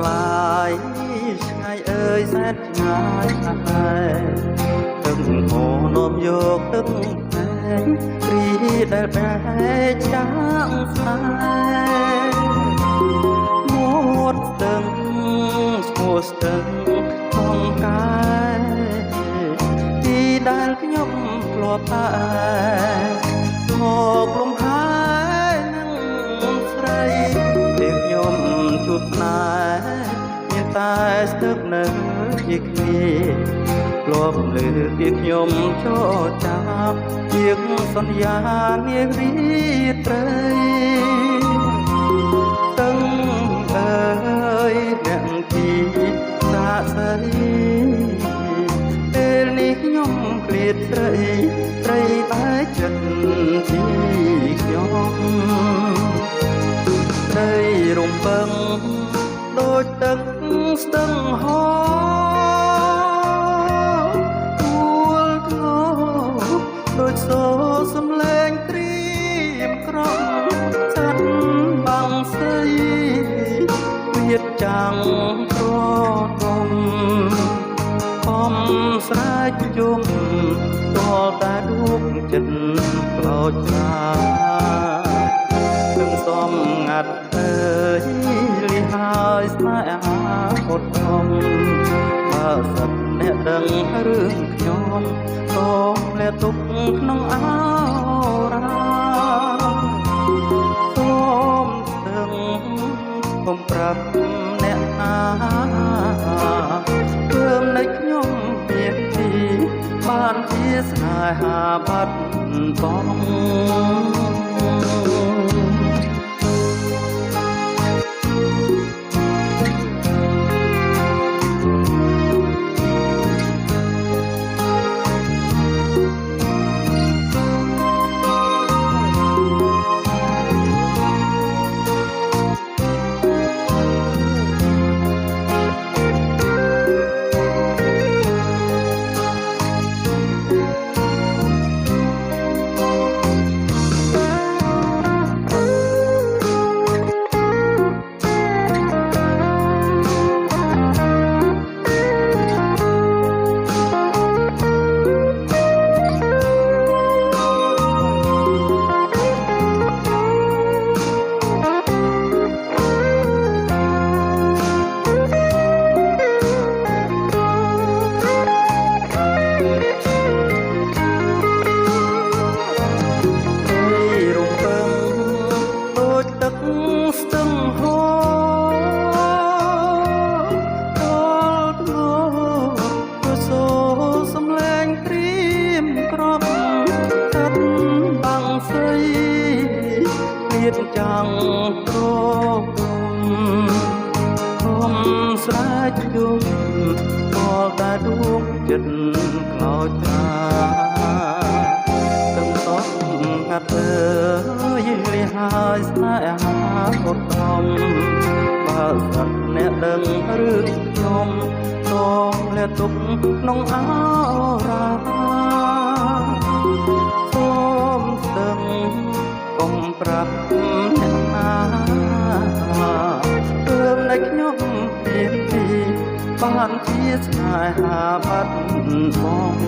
ឡាយឆ្ងាយអើយសែនឆ្ងាយទឹកហូរនោមយកទឹកแผ่គ្រីដែលបែកចាងស្នេហ៍មាត់ស្ទឹងឈ្មោះស្ទឹងក្នុងកាយទីដែលខ្ញុំធ្លាប់តែមកលំហើយនឹងស្រីពេលខ្ញុំជួបស្នេហ៍មានតែស្ទឹកនៅជាគ្នាធ្លាប់លើពីខ្ញុំចូលចាប់ជាងសន្យានារីត្រីទឹងអើយអ្នកទីសាស្រីពេលនេះខ្ញុំក្លៀតស្រីត្រីបែកចិត្តពីខ្ញុំត្រីរំពឹងដូចទឹកស្ទឹងហូរទួលធ្ងរដូចសូរសំឡេងត្រៀមក្រំចាត់បាំងស្រីវាតចាំងប្រដុំបំស្រែកយំតលតែដួងចិត្តក្លោចស្រានឹងសំងាត់អើយលីហើយស្នេហាអត់ធំបើសិនអ្នកដឹងរឿងខ្ញុំសូមលាទុកក្នុងអរ៉ាសូមស្ទឹងកុំប្រាប់អ្នកណាព្រមនៃខ្ញុំមានទីបានជាស្នេហាបាត់បង់ស្ទឹងហូរទល់ធ្ងរទៅសូរសំឡេងព្រៀមក្រំកាត់បាំងស្រីលៀតចាំងត្រគំស្រែកយំតលតែដួងចិត្តខ្លោចត្រាទាំងសោះងាត់អើយលីហើយស្នេហាអត់ធំបើសិនអ្នកដឹងរឿងខ្ញុំសូមលាទុកក្នុងអរ៉ាសូមស្ទឹងកុំប្រាប់អ្នកណាព្រមនៃខ្ញុំមានទីបានជាស្នេហាបាត់បង់